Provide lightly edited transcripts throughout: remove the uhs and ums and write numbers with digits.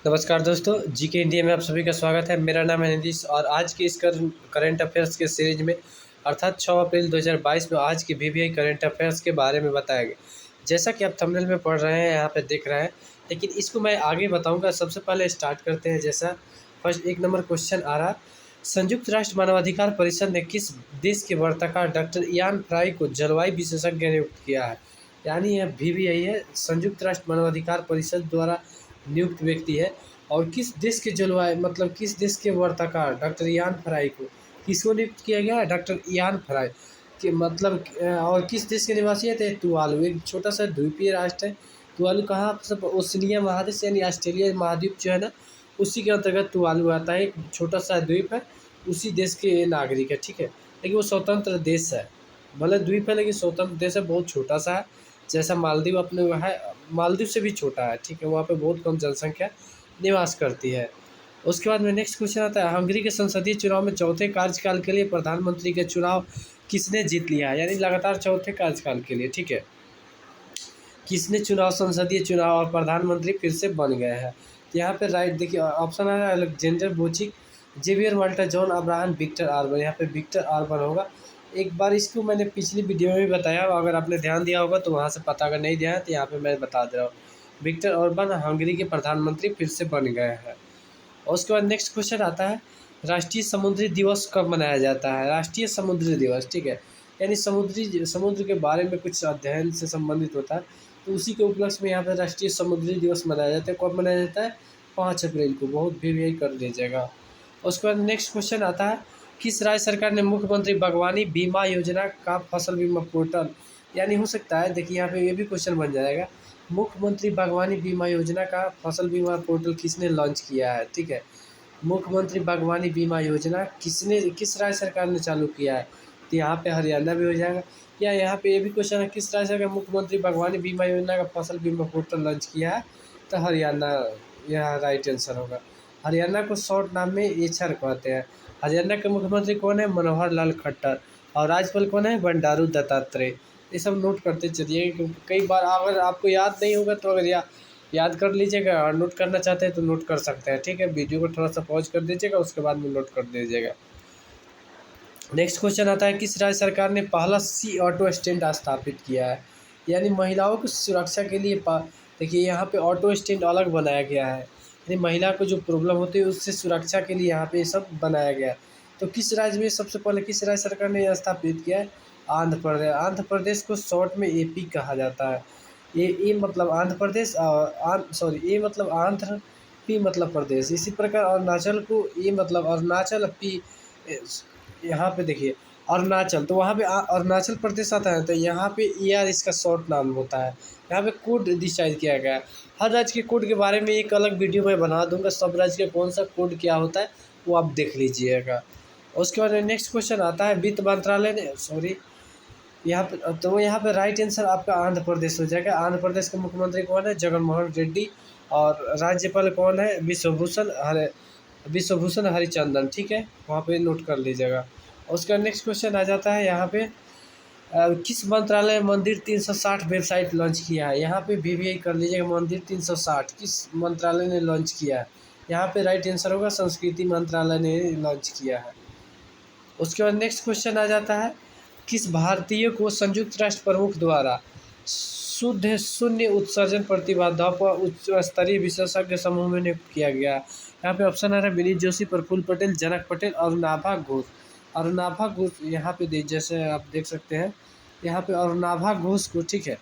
नमस्कार दोस्तों, GK India में आप सभी का स्वागत है। मेरा नाम है नीतीश और आज की इस करंट अफेयर्स के सीरीज में अर्थात 6 अप्रैल 2022 में आज की बीबीआई करंट अफेयर्स के बारे में बताया गया। जैसा कि आप थंबनेल में पढ़ रहे हैं, यहाँ पे देख रहे हैं, लेकिन इसको मैं आगे बताऊंगा। सबसे पहले स्टार्ट करते हैं। जैसा फर्स्ट 1 नंबर क्वेश्चन आ रहा, संयुक्त राष्ट्र मानवाधिकार परिषद ने किस देश के वार्ताकार डॉक्टर इयान फ्राई को जलवायु विशेषज्ञ नियुक्त किया है? यानी यह बीबीआई है, संयुक्त राष्ट्र मानवाधिकार परिषद द्वारा नियुक्त व्यक्ति है। और किस देश के जलवायु मतलब किस देश के वार्ताकार डॉक्टर इयान फ्राई को किसको नियुक्त किया गया है? डॉक्टर इयान फ्राई के मतलब और किस देश के निवासी है? तो तुवालू, एक छोटा सा द्वीपीय राष्ट्र है। तुवालू कहाँ सब ओशनिया महादेश यानी ऑस्ट्रेलिया महाद्वीप जो है ना, उसी के अंतर्गत तुवालू आता है। एक छोटा सा द्वीप है, उसी देश के नागरिक है। ठीक है, लेकिन वो स्वतंत्र देश है। भले द्वीप है लेकिन स्वतंत्र देश है, बहुत छोटा सा है। जैसा मालदीव अपने वहाँ है, मालदीव से भी छोटा है। ठीक है, वहाँ पे बहुत कम जनसंख्या निवास करती है। उसके बाद में नेक्स्ट क्वेश्चन आता है, हंगरी के संसदीय चुनाव में चौथे कार्यकाल के लिए प्रधानमंत्री के चुनाव किसने जीत लिया है? यानी लगातार चौथे कार्यकाल के लिए। ठीक है, किसने चुनाव, संसदीय चुनाव और प्रधानमंत्री फिर से बन गए हैं? तो यहाँ पे राइट देखिए, ऑप्शन आ रहा है अलेक्जेंडर वुचिक, जेवियर माल्टा, जॉन अब्राहम, विक्टर ऑर्बन। यहाँ पे विक्टर ऑर्बन होगा। एक बार इसको मैंने पिछली वीडियो में भी बताया, अगर आपने ध्यान दिया होगा तो वहाँ से पता, अगर नहीं दिया है तो यहाँ पे मैं बता दे रहा हूँ। विक्टर ऑर्बन हंगरी के प्रधानमंत्री फिर से बन गए हैं। और उसके बाद नेक्स्ट क्वेश्चन आता है, राष्ट्रीय समुद्री दिवस कब मनाया जाता है? राष्ट्रीय समुद्री दिवस, ठीक है, यानी समुद्र के बारे में कुछ अध्ययन से संबंधित होता है, तो उसी के उपलक्ष्य में यहाँ पर राष्ट्रीय समुद्री दिवस मनाया जाता है। कब मनाया जाता है? 5 अप्रैल को। बहुत भी यही कर लीजिएगा। उसके बाद नेक्स्ट क्वेश्चन आता है, किस राज्य सरकार ने मुख्यमंत्री बागवानी बीमा योजना का फसल बीमा पोर्टल, यानी हो सकता है देखिए यहाँ पे ये भी क्वेश्चन बन जाएगा, मुख्यमंत्री बागवानी बीमा योजना का फसल बीमा पोर्टल किसने लॉन्च किया है? ठीक है, मुख्यमंत्री बागवानी बीमा योजना किस राज्य सरकार ने चालू किया है? तो यहाँ पे हरियाणा भी हो जाएगा। या यहाँ पे ये भी क्वेश्चन है, किस राज्य सरकार मुख्यमंत्री बागवानी बीमा योजना का फसल बीमा पोर्टल लॉन्च किया है? तो हरियाणा यहाँ राइट आंसर होगा। हरियाणा को शॉर्ट नाम में एचआर कहते हैं। हरियाणा के मुख्यमंत्री कौन है? मनोहर लाल खट्टर। और राज्यपाल कौन है? बंडारू दत्तात्रेय। ये सब नोट करते चलिए, क्योंकि कई बार अगर आपको याद नहीं होगा तो अगर याद कर लीजिएगा, और नोट करना चाहते हैं तो नोट कर सकते हैं। ठीक है, वीडियो को थोड़ा सा पॉज कर दीजिएगा, उसके बाद में नोट कर दीजिएगा। नेक्स्ट क्वेश्चन आता है, किस राज्य सरकार ने पहला सी ऑटो स्टैंड स्थापित किया है? यानी महिलाओं की सुरक्षा के लिए देखिए यहाँ पे ऑटो स्टैंड अलग बनाया गया है, यानी महिला को जो प्रॉब्लम होती है उससे सुरक्षा के लिए यहाँ पे ये सब बनाया गया है। तो किस राज्य में सबसे पहले किस राज्य सरकार ने यह स्थापित किया है? आंध्र प्रदेश। आंध्र प्रदेश को शॉर्ट में एपी कहा जाता है। ए मतलब आंध्र प्रदेश, ए मतलब आंध्र, पी मतलब प्रदेश। इसी प्रकार अरुणाचल को ए मतलब अरुणाचल, पी यहाँ पे देखिए अरुणाचल, तो वहाँ पे अरुणाचल प्रदेश आता है, तो यहाँ पे AR इसका शॉर्ट नाम होता है। यहाँ पे कोड डिसाइड किया गया है। हर राज्य के कोड के बारे में एक अलग वीडियो मैं बना दूंगा, सब राज्य के कौन सा कोड क्या होता है वो आप देख लीजिएगा। उसके बाद नेक्स्ट क्वेश्चन आता है, वित्त मंत्रालय ने यहाँ पे, तो यहाँ पे राइट आंसर आपका आंध्र प्रदेश हो जाएगा। आंध्र प्रदेश के मुख्यमंत्री कौन है? जगनमोहन रेड्डी। और राज्यपाल कौन है? विश्वभूषण हरिचंदन। ठीक है, वहाँ पे नोट कर लीजिएगा। उसका नेक्स्ट क्वेश्चन आ जाता है यहाँ पे, किस मंत्रालय मंदिर 360 वेबसाइट लॉन्च किया है? यहाँ पे बीबीआई कर लीजिएगा। मंदिर 360 किस मंत्रालय ने लॉन्च किया है? यहाँ पे राइट आंसर होगा संस्कृति मंत्रालय ने लॉन्च किया है। उसके बाद नेक्स्ट क्वेश्चन आ जाता है, किस भारतीय को संयुक्त राष्ट्र प्रमुख द्वारा शुद्ध शून्य उत्सर्जन प्रतिबाधा पर उच्च स्तरीय विशेषज्ञ समूह में नियुक्त किया गया? यहाँ पे ऑप्शन आ रहा है, विनीत जोशी, प्रफुल्ल पटेल, जनक पटेल, अरुणाभा घोष। अरुणाभा घोष यहाँ पे जैसे आप देख सकते हैं, यहाँ पे अरुणाभा घोष को, ठीक है,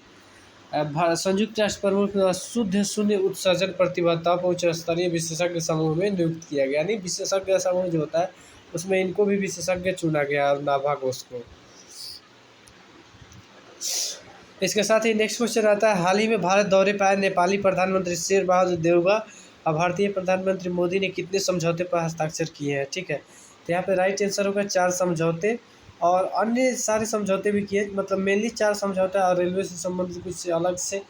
संयुक्त राष्ट्र प्रमुख द्वारा शुद्ध शून्य उत्सर्जन प्रतिबद्धता पर उच्च स्तरीय विशेषज्ञ समूह में नियुक्त किया गया। यानी विशेषज्ञ समूह जो होता है उसमें इनको भी विशेषज्ञ चुना गया, अरुणाभा घोष को। इसके साथ ही नेक्स्ट क्वेश्चन आता है, हाल ही में भारत दौरे पर आए नेपाली प्रधानमंत्री शेर बहादुर देउबा और भारतीय प्रधानमंत्री मोदी ने कितने समझौते पर हस्ताक्षर किए हैं? ठीक है, तो यहाँ पे राइट आंसर होगा 4 समझौते, और अन्य सारे समझौते भी किए, मतलब मेनली 4 समझौते, और रेलवे से संबंधित कुछ अलग से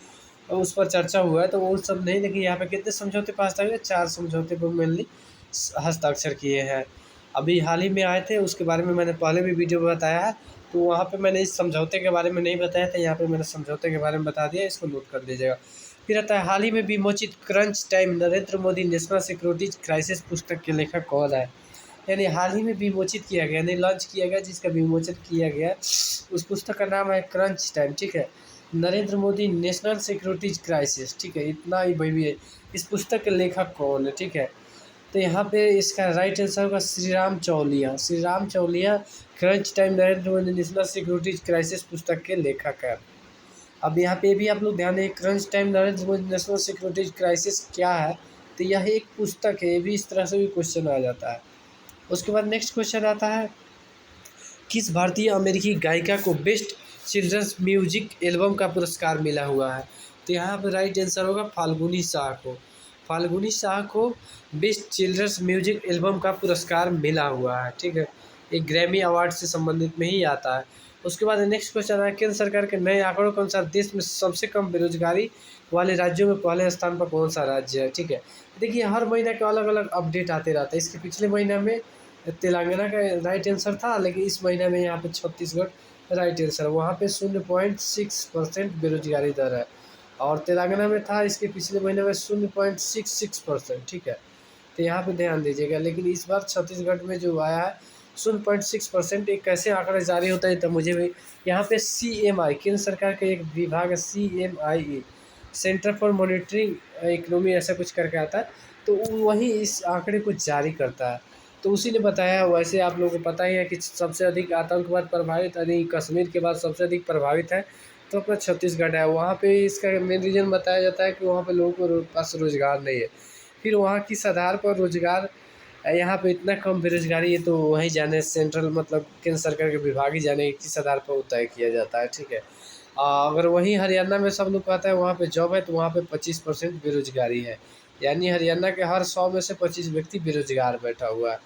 उस पर चर्चा हुआ है, तो वो सब नहीं। लेकिन यहाँ पे कितने समझौते पर हस्ताक्षर? 4 समझौते पर मेनली हस्ताक्षर किए हैं। अभी हाल ही में आए थे, उसके बारे में मैंने पहले भी वीडियो में बताया है, तो वहाँ पे मैंने इस समझौते के बारे में नहीं बताया था, यहाँ पे मैंने समझौते के बारे में बता दिया, इसको नोट कर लीजिएगा। फिर आता है हाल ही में विमोचित crunch time Narendra Modi national securities crisis पुस्तक के लेखक कौन है। यानी हाल ही में विमोचित किया गया, यानी लॉन्च किया गया, जिसका विमोचन किया गया, उस पुस्तक का नाम है क्रंच टाइम। ठीक है, Narendra Modi national securities crisis. ठीक है, इतना ही भाई भी है। इस पुस्तक के लेखक कौन है। ठीक है, तो यहाँ पे इसका राइट आंसर होगा Shri Ram Chauliya. Shri Ram Chauliya crunch time Narendra Modi national securities crisis पुस्तक के लेखक है। अब यहाँ पे भी आप लोग ध्यान दें, crunch time Narendra Modi national securities crisis क्या है, तो यह एक पुस्तक है। ये भी इस तरह से भी क्वेश्चन आ जाता है। उसके बाद नेक्स्ट क्वेश्चन आता है, किस भारतीय अमेरिकी गायिका को बेस्ट चिल्ड्रंस म्यूजिक एल्बम का पुरस्कार मिला हुआ है। तो यहाँ पर राइट आंसर होगा फाल्गुनी शाह को। फाल्गुनी शाह को बेस्ट चिल्ड्रंस म्यूजिक एल्बम का पुरस्कार मिला हुआ है। ठीक है, एक ग्रैमी अवार्ड से संबंधित में ही आता है। उसके बाद नेक्स्ट क्वेश्चन है, केंद्र सरकार के नए आंकड़ों के अनुसार देश में सबसे कम बेरोजगारी वाले राज्यों में पहले स्थान पर कौन सा राज्य है। ठीक है, देखिए हर महीने के अलग अलग अपडेट आते रहता है। इसके पिछले महीने में तेलंगाना का राइट आंसर था, लेकिन इस महीने में यहाँ पे छत्तीसगढ़ राइट आंसर। वहाँ पे 0.6% बेरोजगारी दर है, और तेलंगाना में था इसके पिछले महीने में 0.66%। ठीक है, तो यहाँ पे ध्यान दीजिएगा। लेकिन इस बार छत्तीसगढ़ में जो आया है 0.6%, एक कैसे आंकड़ा जारी होता है तो मुझे भी। यहाँ पे CMI केंद्र सरकार का एक विभाग है, CMIE centre for monitoring economy ऐसा कुछ करके आता है, तो वही इस आंकड़े को जारी करता है। तो उसी ने बताया। वैसे आप लोगों को पता ही है कि सबसे अधिक आतंकवाद प्रभावित, यानी कश्मीर के बाद सबसे अधिक प्रभावित है तो अपना छत्तीसगढ़ है। वहाँ पे इसका मेन रीज़न बताया जाता है कि वहाँ पे लोगों को पास रोज़गार नहीं है। फिर वहाँ किस आधार पर रोज़गार, यहाँ पे इतना कम बेरोजगारी है, तो वही जाने सेंट्रल मतलब केंद्र सरकार के विभाग ही जाने किस आधार पर तय किया जाता है। ठीक है, अगर वहीं हरियाणा में सब लोग कहता है वहाँ पे जॉब है, तो वहाँ पे 25% बेरोजगारी है। यानी हरियाणा के हर 100 में से 25 व्यक्ति बेरोजगार बैठा हुआ है।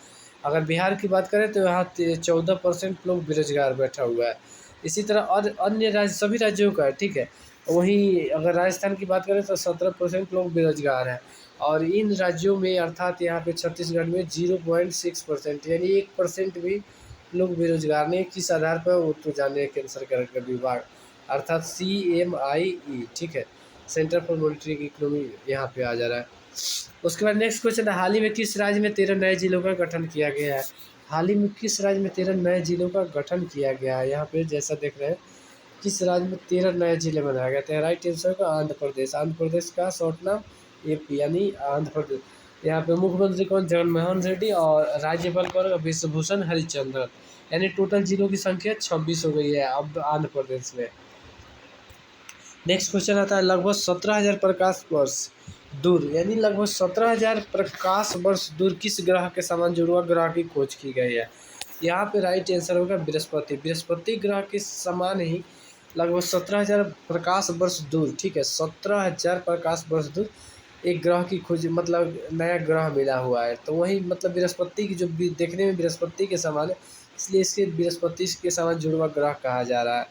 अगर बिहार की बात करें तो यहाँ 14% लोग बेरोजगार बैठा हुआ है। इसी तरह और अन्य राज्य सभी राज्यों का है। ठीक है, वहीं अगर राजस्थान की बात करें तो 17% लोग बेरोजगार हैं। और इन राज्यों में अर्थात यहाँ पे छत्तीसगढ़ में 0.6%, यानी 1% भी लोग बेरोजगार नहीं। किस आधार पर वो तो जाने केंद्र सरकार का विभाग, अर्थात CMIE। ठीक है, सेंटर फॉर मॉनिटरिंग इकोनॉमी यहाँ पे आ जा रहा है। उसके बाद नेक्स्ट क्वेश्चन है, हाल ही में किस राज्य में 13 नए जिलों का गठन किया गया है। हाल ही में किस राज्य में 13 नए जिलों का गठन किया गया है। यहाँ पे जैसा देख रहे हैं, किस राज्य में 13 नए जिले बनाए गए थे। राइट आंसर का आंध्र प्रदेश। आंध्र प्रदेश का शॉर्ट नाम AP, यानी आंध्र प्रदेश। यहाँ पे मुख्यमंत्री कौन, जगनमोहन रेड्डी, और राज्यपाल कौन, विश्वभूषण हरिचंद्रन। यानी टोटल जिलों की संख्या 26 हो गई है अब आंध्र प्रदेश में। नेक्स्ट क्वेश्चन आता है, लगभग 17,000 प्रकाश वर्ष दूर, यानी लगभग 17,000 प्रकाश वर्ष दूर किस ग्रह के समान जुड़वा ग्रह की खोज की गई है। यहाँ पे राइट आंसर होगा बृहस्पति। बृहस्पति ग्रह के समान ही लगभग 17,000 प्रकाश वर्ष दूर। ठीक है, 17,000 प्रकाश वर्ष दूर एक ग्रह की खोज, मतलब नया ग्रह मिला हुआ है। तो वही मतलब बृहस्पति की जो देखने में बृहस्पति के समान है, इसलिए इसके बृहस्पति के समान जुड़वा ग्रह कहा जा रहा है।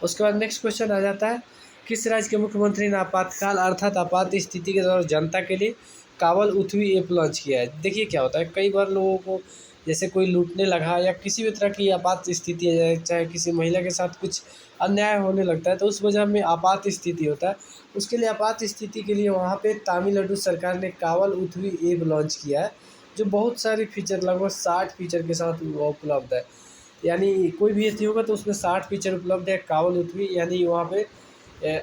उसके बाद नेक्स्ट क्वेश्चन आ जाता है, किस राज्य के मुख्यमंत्री ने आपातकाल अर्थात आपात स्थिति के दौरान जनता के लिए कावल उठवी ऐप लॉन्च किया है। देखिए क्या होता है, कई बार लोगों को जैसे कोई लूटने लगा या किसी भी तरह की आपात स्थिति है, चाहे किसी महिला के साथ कुछ अन्याय होने लगता है, तो उस वजह में आपात स्थिति होता है। उसके लिए आपात स्थिति के लिए वहाँ पे तमिलनाडु सरकार ने कावल उठवी ऐप लॉन्च किया है, जो बहुत सारी फीचर, लगभग 60 फीचर के साथ वो उपलब्ध है। यानी कोई भी ऐसी होगा तो उसमें 60 फीचर उपलब्ध है कावल उठवी, यानी वहाँ पे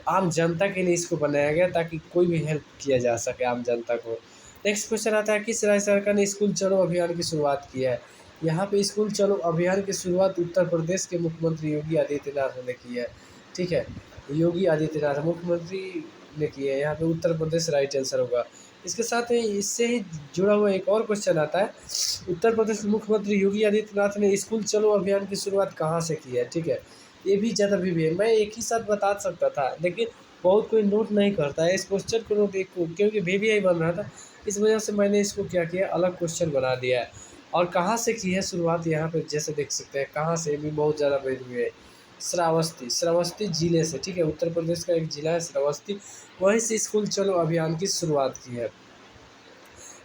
आम जनता के लिए इसको बनाया गया ताकि कोई भी हेल्प किया जा सके आम जनता को। नेक्स्ट क्वेश्चन आता है, किस राज्य सरकार ने स्कूल चलो अभियान की शुरुआत की है। यहाँ पे स्कूल चलो अभियान की शुरुआत उत्तर प्रदेश के मुख्यमंत्री योगी आदित्यनाथ ने की है। ठीक है, योगी आदित्यनाथ मुख्यमंत्री ने की है। यहाँ पे उत्तर प्रदेश राइट आंसर होगा। इसके साथ ही इससे ही जुड़ा हुआ एक और क्वेश्चन आता है, उत्तर प्रदेश के मुख्यमंत्री योगी आदित्यनाथ ने स्कूल चलो अभियान की शुरुआत कहाँ से की है। ठीक है, ये भी ज़्यादा भी है, मैं एक ही साथ बता सकता था, लेकिन बहुत कोई नोट नहीं करता है इस क्वेश्चन को नोट, एक क्योंकि VVI बन रहा था, इस वजह से मैंने इसको क्या किया, अलग क्वेश्चन बना दिया है। और कहाँ से की है शुरुआत, यहाँ पे जैसे देख सकते हैं कहाँ से, भी बहुत ज़्यादा वैल्यू है। श्रावस्ती जिले से। ठीक है, उत्तर प्रदेश का एक जिला है श्रावस्ती, वहीं से स्कूल चलो अभियान की शुरुआत की है।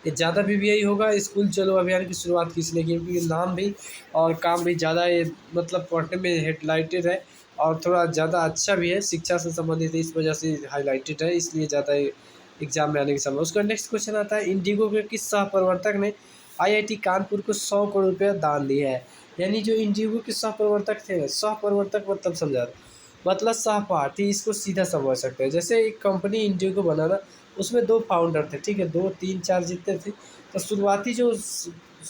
ये ज़्यादा VVI होगा, स्कूल चलो अभियान की शुरुआत किसने की, क्योंकि नाम भी और काम भी ज़्यादा ये मतलब पढ़ने में हेडलाइटेड है, और थोड़ा ज़्यादा अच्छा भी है, शिक्षा से संबंधित है, इस वजह से हाईलाइटेड है, इसलिए ज़्यादा एग्जाम में आने की संभावना। उसका नेक्स्ट क्वेश्चन आता है, इंडिगो के किस सह प्रवर्तक ने आईआईटी कानपुर को 100 करोड़ रुपया दान दिया है। यानी जो इंडिगो के सह प्रवर्तक थे, सह प्रवर्तक मतलब समझा, मतलब सहपाठी, इसको सीधा समझ सकते हैं। जैसे एक कंपनी इंडिगो बनाना, उसमें दो फाउंडर थे, ठीक है, दो तीन चार जितने थे, तो शुरुआती जो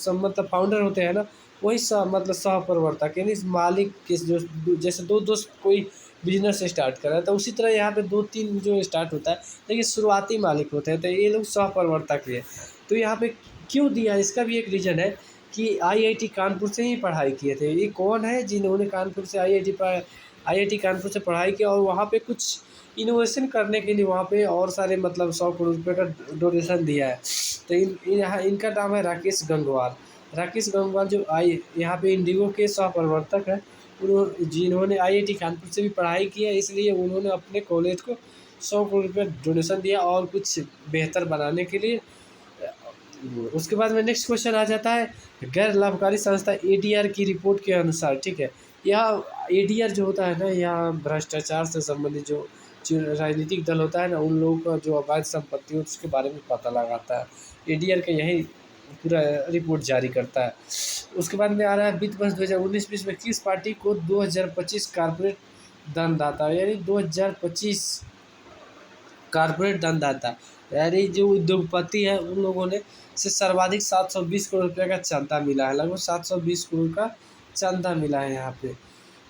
मतलब फाउंडर होते हैं ना, वही मतलब सह प्रवर्तक, यानी इस मालिक के जो जैसे दो दोस्त कोई बिजनेस स्टार्ट कर रहा है, तो उसी तरह यहाँ पे दो तीन जो स्टार्ट होता है, लेकिन शुरुआती मालिक होते हैं, तो ये लोग सह प्रवर्तक ही है। तो यहाँ पे क्यों दिया, इसका भी एक रीज़न है कि आईआईटी कानपुर से ही पढ़ाई किए थे। ये कौन है जिन्होंने कानपुर से आईआईटी कानपुर से पढ़ाई की और वहाँ पे कुछ इनोवेशन करने के लिए वहाँ पे और सारे मतलब 100 करोड़ रुपये का डोनेशन दिया है। तो यहाँ इनका नाम है राकेश गंगवार। राकेश गंगवार जो यहाँ पे इंडिगो के सह प्रवर्तक हैं, जिन्होंने आईआईटी कानपुर से भी पढ़ाई की है, इसलिए उन्होंने अपने कॉलेज को 100 करोड़ रुपये डोनेशन दिया और कुछ बेहतर बनाने के लिए। उसके बाद में नेक्स्ट क्वेश्चन आ जाता है, गैर लाभकारी संस्था एडीआर की रिपोर्ट के अनुसार, ठीक है, यह एडीआर जो होता है ना, यह भ्रष्टाचार से संबंधित जो राजनीतिक दल होता है ना, उन लोगों का जो अवैध संपत्ति हो उसके बारे में पता लगाता है। एडीआर का यही पूरा रिपोर्ट जारी करता है। उसके बाद में आ रहा है, वित्त वर्ष 2019-20 में किस पार्टी को 2025 कारपोरेट दानदाता, यानी 2025 कारपोरेट दानदाता, यानी जो उद्योगपति है उन लोगों ने से सर्वाधिक 720 करोड़ रुपये का चंदा मिला है, लगभग 720 करोड़ का चंदा मिला है यहाँ पे।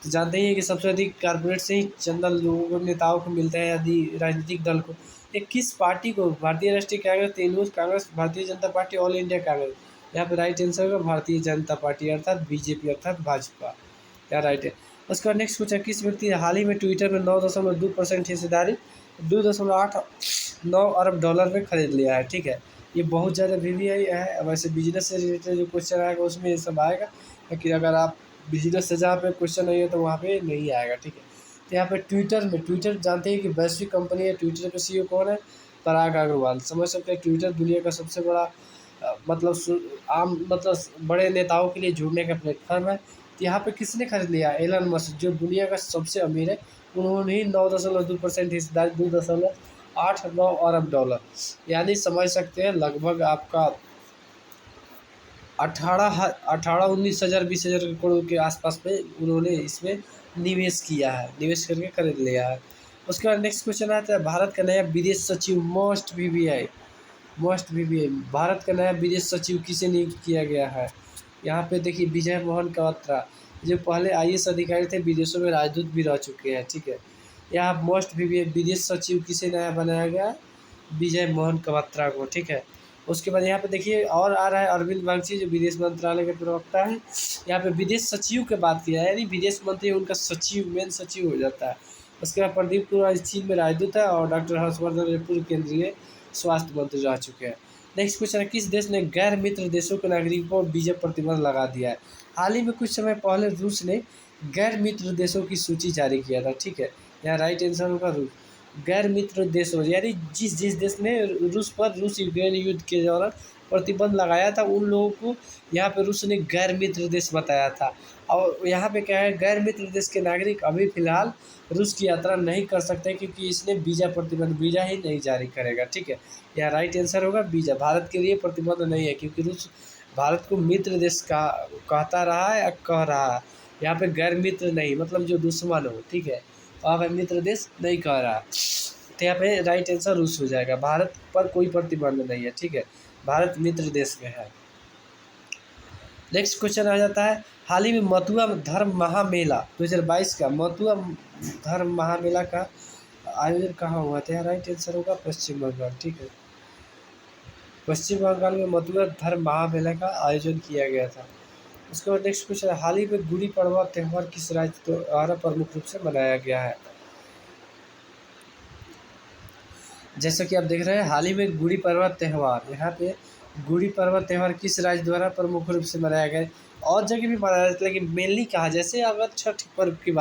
तो जानते ही हैं कि सबसे अधिक कारपोरेट से ही चंदा लोगों को, नेताओं को मिलता है, यदि राजनीतिक दल को। ये किस पार्टी को, भारतीय राष्ट्रीय Congress, Trinamool Congress, Bharatiya Janata party, all India Congress. यहाँ पे राइट आंसर होगा भारतीय जनता पार्टी अर्थात बीजेपी अर्थात भाजपा, क्या राइट है। उसके बाद नेक्स्ट पूछा, किस व्यक्ति ने हाल ही में ट्विटर में 9.2% हिस्सेदारी 2.89 अरब डॉलर में खरीद लिया है, ठीक है। ये बहुत ज़्यादा वीवीआई है। वैसे बिजनेस से रिलेटेड जो क्वेश्चन आएगा उसमें ये सब आएगा, लेकिन अगर आप बिजनेस से जहाँ पे क्वेश्चन नहीं है तो वहाँ पे नहीं आएगा, ठीक है। तो यहाँ पे ट्विटर जानते हैं कि वैश्विक कंपनी है। ट्विटर के सीईओ कौन है, पराग अग्रवाल। समझ सकते हैं ट्विटर दुनिया का सबसे बड़ा मतलब आम मतलब बड़े नेताओं के लिए जुड़ने का प्लेटफॉर्म है। तो यहाँ पे किसने खरीद लिया, एलन मस्क, जो दुनिया का सबसे अमीर है, उन्होंने ही 9.2% हिस्सेदारी 2.89 अरब डॉलर, यानी समझ सकते हैं लगभग आपका 19,000 20,000 करोड़ के आसपास में उन्होंने इसमें निवेश किया है, निवेश करके खरीद लिया है। उसके बाद नेक्स्ट क्वेश्चन आता है, भारत का नया विदेश सचिव मोस्ट वीवीआई भारत का नया विदेश सचिव किसे नियुक्त किया गया है। यहाँ पे देखिए, विजय मोहन क्वात्रा, जो पहले आईएएस अधिकारी थे, विदेशों में राजदूत भी रह चुके हैं, ठीक है। यहाँ मोस्ट वीवीआई विदेश सचिव किसे नया बनाया गया, विजय मोहन क्वात्रा को, ठीक है। उसके बाद यहाँ पे देखिए और आ रहा है, अरविंद वांगची, जो विदेश मंत्रालय के प्रवक्ता है। यहाँ पे विदेश सचिव की बात किया है, यानी विदेश मंत्री उनका सचिव, मेन सचिव हो जाता है। उसके बाद प्रदीप कुमार चीन में राजदूत है, और डॉक्टर हर्षवर्धन पूर्व केंद्रीय स्वास्थ्य मंत्री रह चुके हैं। नेक्स्ट क्वेश्चन है, किस देश ने गैर मित्र देशों के नागरिकों पर वीजा प्रतिबंध लगा दिया है। हाल ही में कुछ समय पहले रूस ने गैर मित्र देशों की सूची जारी किया था, ठीक है। यहाँ राइट आंसर होगा रूस। गैर मित्र देशों, यानी जिस देश ने रूस यूक्रेन युद्ध के दौरान प्रतिबंध लगाया था, उन लोगों को यहाँ पे रूस ने गैर मित्र देश बताया था। और यहाँ पे क्या है, गैर मित्र देश के नागरिक अभी फ़िलहाल रूस की यात्रा नहीं कर सकते, क्योंकि इसने वीज़ा ही नहीं जारी करेगा, ठीक है। यहाँ राइट आंसर होगा वीज़ा। भारत के लिए प्रतिबंध नहीं है, क्योंकि रूस भारत को मित्र देश का कहता रहा है या कह रहा है। यहाँ पे गैर मित्र नहीं, मतलब जो दुश्मन हो, ठीक है, वहाँ पे मित्र देश नहीं कह रहा। तो यहाँ पे राइट आंसर रूस हो जाएगा। भारत पर कोई प्रतिबंध नहीं है, ठीक है, भारत मित्र देश में है। नेक्स्ट क्वेश्चन आ जाता है, हाल ही में मथुरा धर्म महामेला 2022 का मथुरा धर्म महामेला का आयोजन कहाँ हुआ था। राइट आंसर होगा पश्चिम बंगाल, ठीक है। पश्चिम बंगाल में मथुरा धर्म महामेला का आयोजन किया गया था। उसके बाद नेक्स्ट क्वेश्चन, हाल ही में गुड़ी पड़वा त्यौहार किस राज्य द्वारा प्रमुख रूप से मनाया गया है। जैसा कि आप देख रहे हैं, हाल ही में गुड़ी पड़वा त्यौहार, यहाँ पे गुड़ी पड़वा त्यौहार किस राज्य द्वारा प्रमुख रूप से मनाया गया है। और जगह भी मनाया जाता है, लेकिन मेनली कहा, जैसे अगर छठ पर्व की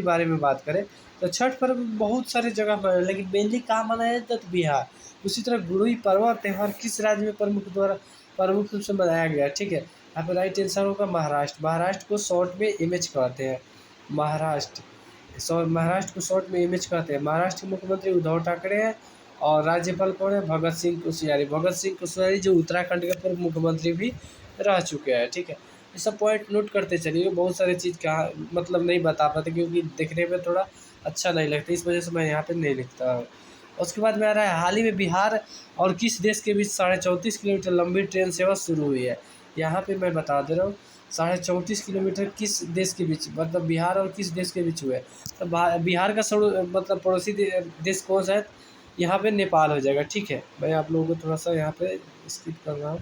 बारे में बात करें, तो छठ पर्व बहुत सारे जगह मनाया, लेकिन मेनली कहाँ मनाया जाता है, तो बिहार। उसी तरह गुड़ी पड़वा त्यौहार किस राज्य में प्रमुख रूप से मनाया गया, ठीक है। यहाँ पे राइट आंसर होगा महाराष्ट्र। महाराष्ट्र को शॉर्ट में एमएच कहते हैं। महाराष्ट्र को शॉर्ट में इमेज कहते हैं। महाराष्ट्र के मुख्यमंत्री उद्धव ठाकरे हैं और राज्यपाल कौन है? भगत सिंह कोश्यारी। भगत सिंह कोश्यारी जो उत्तराखंड के पूर्व मुख्यमंत्री भी रह चुके हैं। ठीक है, ये सब पॉइंट नोट करते चलिए। बहुत सारी चीज़ का मतलब नहीं बता पाते क्योंकि देखने में थोड़ा अच्छा नहीं लगता, इस वजह से मैं यहाँ पे नहीं लिखता हूँ। उसके बाद में आ रहा है, हाल ही में बिहार और किस देश के बीच 34.5 किलोमीटर लंबी ट्रेन सेवा शुरू हुई है? यहाँ पे मैं बता दे रहा हूँ, 34.5 किलोमीटर किस देश के बीच, मतलब बिहार और किस देश के बीच हुआ है? तो बिहार का मतलब पड़ोसी देश कौन सा है? यहाँ पे नेपाल हो जाएगा। ठीक है, मैं आप लोगों को थोड़ा सा यहाँ पे स्किप कर रहा हूँ।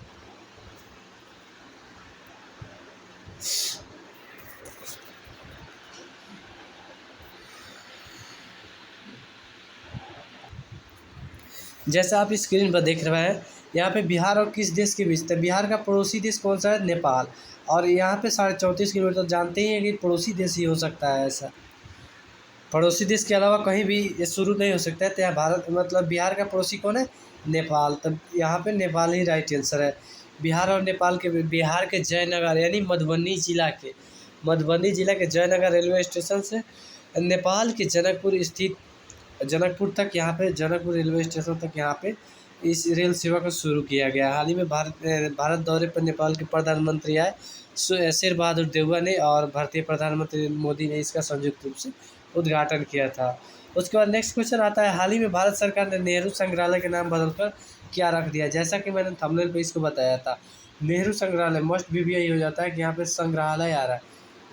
जैसा आप स्क्रीन पर देख रहे हैं, यहाँ पे बिहार और किस देश के बीच, तो बिहार का पड़ोसी देश कौन सा है? नेपाल। और यहाँ पे 34.5 किलोमीटर, जानते ही हैं कि पड़ोसी देश ही हो सकता है ऐसा, पड़ोसी देश के अलावा कहीं भी ये शुरू नहीं हो सकता है। तो यहाँ भारत मतलब बिहार का पड़ोसी कौन है? नेपाल। तब यहाँ पे नेपाल ही राइट आंसर है। बिहार और नेपाल के, बिहार के जयनगर यानी मधुबनी जिला के जयनगर रेलवे स्टेशन से नेपाल के जनकपुर तक, यहाँ पे जनकपुर रेलवे स्टेशन तक यहाँ पे इस रेल सेवा को शुरू किया गया। हाल ही में भारत दौरे पर नेपाल के प्रधानमंत्री आए शेर बहादुर देउवा ने, और भारतीय प्रधानमंत्री मोदी ने इसका संयुक्त रूप से उद्घाटन किया था। उसके बाद नेक्स्ट क्वेश्चन आता है, हाल ही में भारत सरकार ने नेहरू संग्रहालय के नाम बदलकर क्या रख दिया? जैसा कि मैंने थंबनेल पे इसको बताया था, नेहरू संग्रहालय मस्ट भी यही हो जाता है कि यहाँ पे संग्रहालय आ रहा है।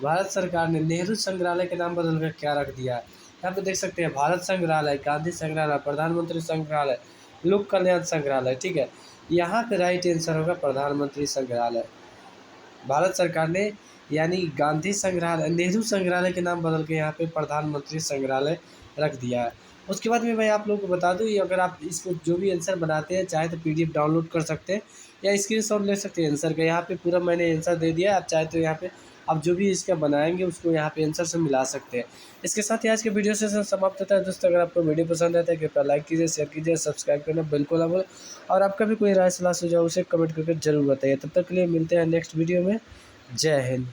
भारत सरकार ने नेहरू संग्रहालय के नाम बदलकर क्या रख दिया? यहाँ पे देख सकते हैं, भारत संग्रहालय, गांधी संग्रहालय, प्रधानमंत्री संग्रहालय, लोक कल्याण संग्रहालय। ठीक है, यहाँ पे राइट आंसर होगा प्रधानमंत्री संग्रहालय। भारत सरकार ने यानी गांधी संग्रहालय, नेहरू संग्रहालय के नाम बदल के यहाँ पे प्रधानमंत्री संग्रहालय रख दिया है। उसके बाद में मैं आप लोगों को बता दूँ, अगर आप इसको जो भी आंसर बनाते हैं चाहे तो PDF डाउनलोड कर सकते हैं या स्क्रीनशॉट ले सकते हैं आंसर का। यहाँ पे पूरा मैंने आंसर दे दिया, आप चाहे तो यहाँ पे आप जो भी इसका बनाएंगे उसको यहाँ पे आंसर से मिला सकते हैं। इसके साथ ही आज के वीडियो से समाप्त होता है। दोस्तों, अगर आपको वीडियो पसंद आता है कृपया लाइक कीजिए, शेयर कीजिए, सब्सक्राइब करना बिल्कुल ना भूलें, और आपका भी कोई राय सलाह सुझाव उसे कमेंट करके जरूर बताइए। तब तक के लिए मिलते हैं नेक्स्ट वीडियो में। जय हिंद।